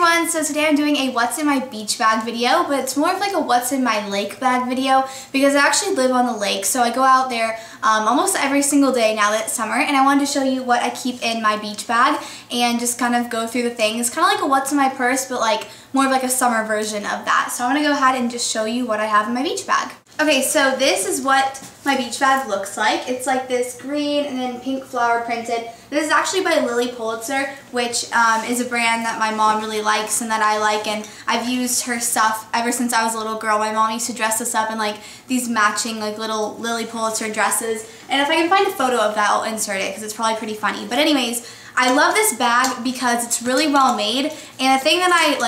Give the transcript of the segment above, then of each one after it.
everyone, so today I'm doing a what's in my beach bag video, but it's more of like a what's in my lake bag video because I actually live on the lake, so I go out there almost every single day now that it's summer, and I wanted to show you what I keep in my beach bag and just kind of go through the things, kind of like a what's in my purse, but like more of like a summer version of that. So I'm going to go ahead and just show you what I have in my beach bag. Okay, so this is what my beach bag looks like. It's like this green and then pink flower printed. This is actually by Lilly Pulitzer, which is a brand that my mom really likes and that I like, and I've used her stuff ever since I was a little girl. My mom used to dress us up in like these matching like little Lilly Pulitzer dresses, and if I can find a photo of that, I'll insert it because it's probably pretty funny. But anyways, I love this bag because it's really well made, and the thing that I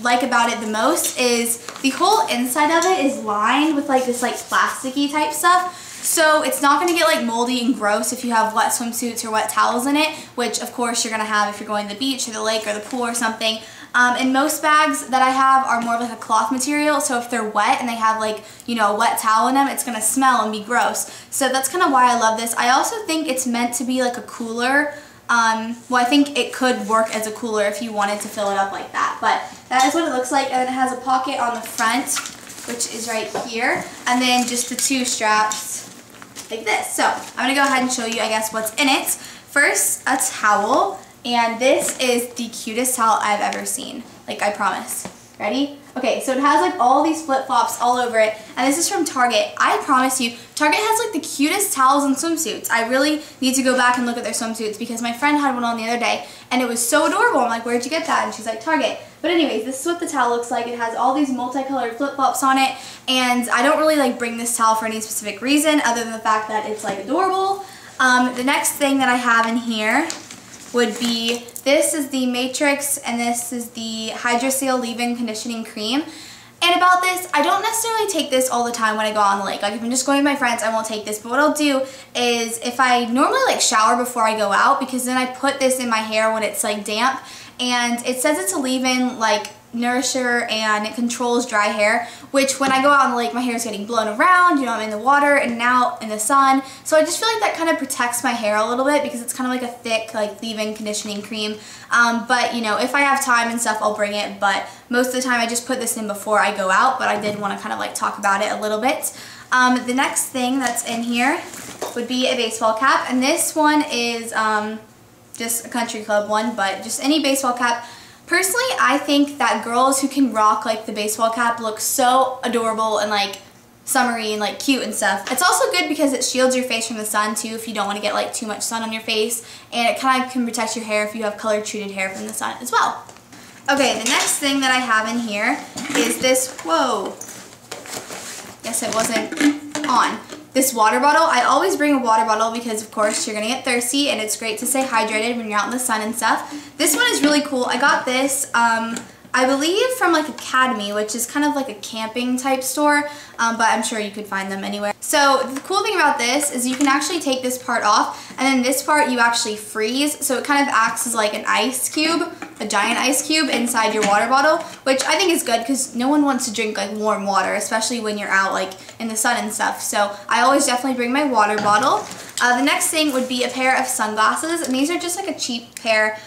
like about it the most is the whole inside of it is lined with like this like plasticky type stuff, so it's not going to get like moldy and gross if you have wet swimsuits or wet towels in it, which of course you're going to have if you're going to the beach or the lake or the pool or something. And most bags that I have are more of like a cloth material, so if they're wet and they have like, you know, a wet towel in them, it's going to smell and be gross. So that's kind of why I love this. I also think it's meant to be like a cooler. Well, I think it could work as a cooler if you wanted to fill it up like that, but that is what it looks like. And then it has a pocket on the front, which is right here, and then just the two straps like this. So I'm going to go ahead and show you, I guess, what's in it. First, a towel, and this is the cutest towel I've ever seen, like I promise. Ready? Okay, so it has like all these flip-flops all over it, and this is from Target. I promise you, Target has like the cutest towels and swimsuits. I really need to go back and look at their swimsuits because my friend had one on the other day and it was so adorable. I'm like, where'd you get that? And she's like, Target. But anyways, this is what the towel looks like. It has all these multicolored flip-flops on it, and I don't really like bring this towel for any specific reason other than the fact that it's like adorable. The next thing that I have in here would be, this is the Matrix and this is the Hydroseal Leave-In Conditioning Cream. And about this, I don't necessarily take this all the time when I go on the lake. Like if I'm just going with my friends, I won't take this. But what I'll do is, if I normally like shower before I go out, because then I put this in my hair when it's like damp, and it says it's a leave-in like nourisher and it controls dry hair, which when I go out on the lake, my hair is getting blown around, you know, I'm in the water and out in the sun, so I just feel like that kind of protects my hair a little bit because it's kind of like a thick like leave-in conditioning cream. But you know, if I have time and stuff, I'll bring it, but most of the time I just put this in before I go out, but I did want to kind of like talk about it a little bit. The next thing that's in here would be a baseball cap, and this one is just a country club one, but just any baseball cap. Personally, I think that girls who can rock like the baseball cap look so adorable and like summery and like cute and stuff. It's also good because it shields your face from the sun too if you don't want to get like too much sun on your face, and it kind of can protect your hair if you have color treated hair from the sun as well. Okay, the next thing that I have in here is this, whoa, yes, it wasn't on. This water bottle. I always bring a water bottle because of course you're gonna get thirsty and it's great to stay hydrated when you're out in the sun and stuff. This one is really cool. I got this I believe from like Academy, which is kind of like a camping type store, but I'm sure you could find them anywhere. So the cool thing about this is you can actually take this part off, and then this part you actually freeze, so it kind of acts as like an ice cube, a giant ice cube inside your water bottle, which I think is good because no one wants to drink like warm water, especially when you're out like in the sun and stuff. So I always definitely bring my water bottle. The next thing would be a pair of sunglasses, and these are just like a cheap pair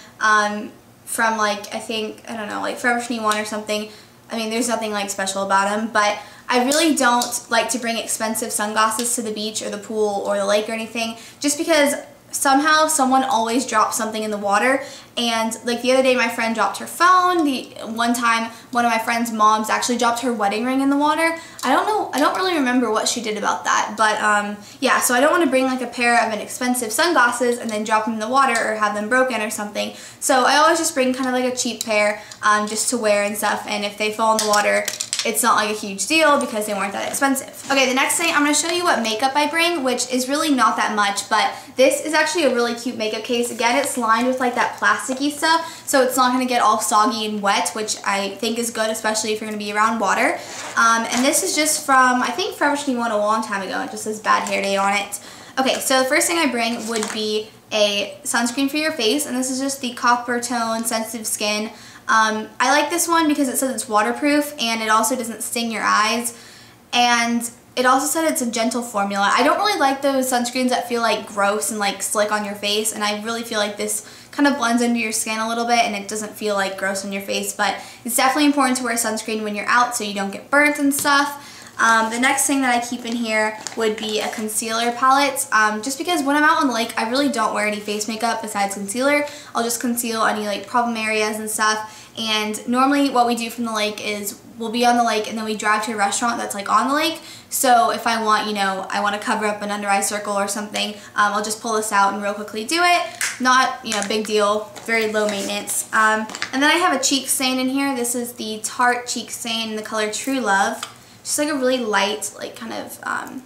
from like, I think, I don't know, like Forever 21 or something. I mean, there's nothing like special about them, but I really don't like to bring expensive sunglasses to the beach or the pool or the lake or anything, just because somehow someone always drops something in the water. And like the other day my friend dropped her phone. The one time one of my friend's moms actually dropped her wedding ring in the water. I don't really remember what she did about that, but yeah, so I don't want to bring like a pair of an expensive sunglasses and then drop them in the water or have them broken or something. So I always just bring kind of like a cheap pair just to wear and stuff, and if they fall in the water, it's not like a huge deal because they weren't that expensive. Okay, the next thing, I'm going to show you what makeup I bring, which is really not that much, but this is actually a really cute makeup case. Again, it's lined with like that plasticky stuff, so it's not going to get all soggy and wet, which I think is good, especially if you're going to be around water. And this is just from, I think, Forever 21 a long time ago. It just says Bad Hair Day on it. Okay, so the first thing I bring would be a sunscreen for your face, and this is just the Copper Tone Sensitive Skin. I like this one because it says it's waterproof and it also doesn't sting your eyes, and it also said it's a gentle formula. I don't really like those sunscreens that feel like gross and like slick on your face, and I really feel like this kind of blends into your skin a little bit and it doesn't feel like gross on your face, but it's definitely important to wear sunscreen when you're out so you don't get burnt and stuff. The next thing that I keep in here would be a concealer palette, just because when I'm out on the lake, I really don't wear any face makeup besides concealer. I'll just conceal any like problem areas and stuff. And normally what we do from the lake is we'll be on the lake and then we drive to a restaurant that's like on the lake. So if I want, you know, I want to cover up an under eye circle or something, I'll just pull this out and real quickly do it. Not, you know, big deal, very low maintenance. And then I have a cheek stain in here. This is the Tarte cheek stain in the color True Love. Just like a really light, like kind of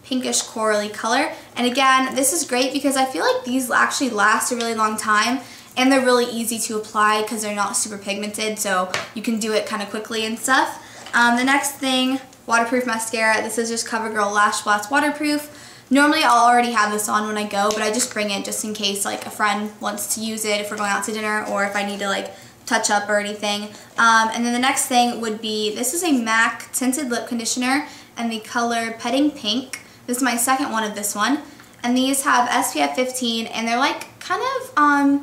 pinkish corally color. And again, this is great because I feel like these actually last a really long time. And they're really easy to apply because they're not super pigmented, so you can do it kind of quickly and stuff. The next thing, waterproof mascara. This is just CoverGirl Lash Blast Waterproof. Normally I'll already have this on when I go, but I just bring it just in case like a friend wants to use it if we're going out to dinner or if I need to like touch up or anything. And then the next thing would be, this is a MAC Tinted Lip Conditioner in the color Petting Pink. This is my second one of this one. And these have SPF 15 and they're like kind of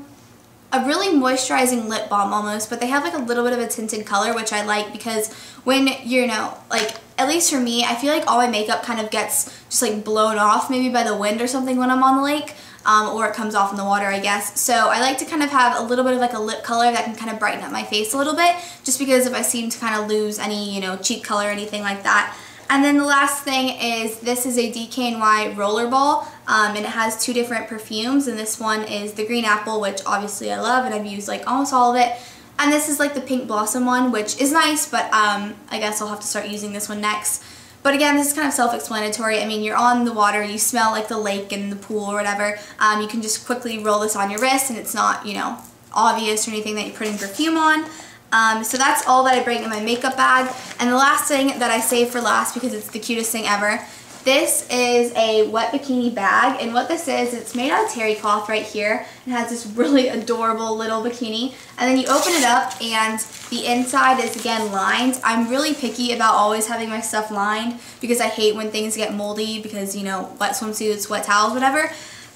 a really moisturizing lip balm almost, but they have like a little bit of a tinted color, which I like because when you know, like at least for me, I feel like all my makeup kind of gets just like blown off maybe by the wind or something when I'm on the lake, or it comes off in the water, I guess. So I like to kind of have a little bit of like a lip color that can kind of brighten up my face a little bit, just because if I seem to kind of lose any, you know, cheek color or anything like that. And then the last thing is, this is a DKNY Rollerball, and it has two different perfumes, and this one is the Green Apple, which obviously I love, and I've used like almost all of it. And this is like the Pink Blossom one, which is nice, but I guess I'll have to start using this one next. But again, this is kind of self-explanatory. I mean, you're on the water, you smell like the lake and the pool or whatever. You can just quickly roll this on your wrist, and it's not, you know, obvious or anything that you're putting perfume on. So that's all that I bring in my makeup bag. And the last thing that I save for last because it's the cutest thing ever, this is a wet bikini bag, and what this is, it's made out of terry cloth right here. It has this really adorable little bikini, and then you open it up and the inside is again lined. I'm really picky about always having my stuff lined because I hate when things get moldy because, you know, wet swimsuits, wet towels, whatever.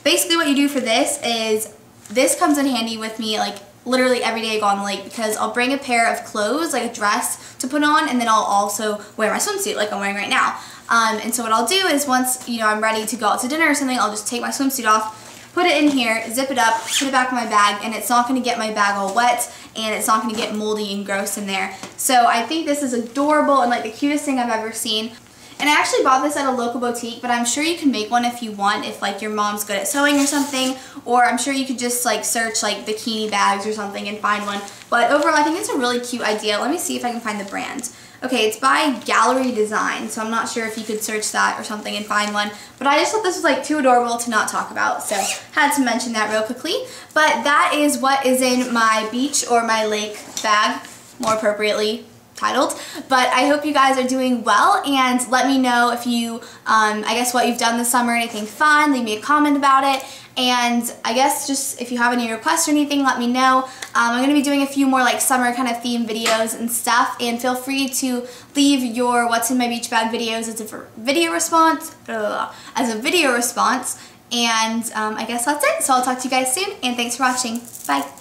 Basically what you do for this is, this comes in handy with me like literally every day I go on the lake because I'll bring a pair of clothes, like a dress to put on, and then I'll also wear my swimsuit like I'm wearing right now. And so what I'll do is once, you know, I'm ready to go out to dinner or something, I'll just take my swimsuit off, put it in here, zip it up, put it back in my bag, and it's not going to get my bag all wet, and it's not going to get moldy and gross in there. So I think this is adorable and like the cutest thing I've ever seen. And I actually bought this at a local boutique, but I'm sure you can make one if you want, if like your mom's good at sewing or something, or I'm sure you could just like search like bikini bags or something and find one. But overall, I think it's a really cute idea. Let me see if I can find the brand. Okay, it's by Gallery Design, so I'm not sure if you could search that or something and find one, but I just thought this was like too adorable to not talk about, so had to mention that real quickly. But that is what is in my beach or my lake bag, more appropriately titled. But I hope you guys are doing well, and let me know if you, I guess what you've done this summer, anything fun, leave me a comment about it. And I guess just if you have any requests or anything, let me know. I'm going to be doing a few more like summer kind of theme videos and stuff, and feel free to leave your what's in my beach bag videos as a video response, and I guess that's it. So I'll talk to you guys soon, and thanks for watching. Bye.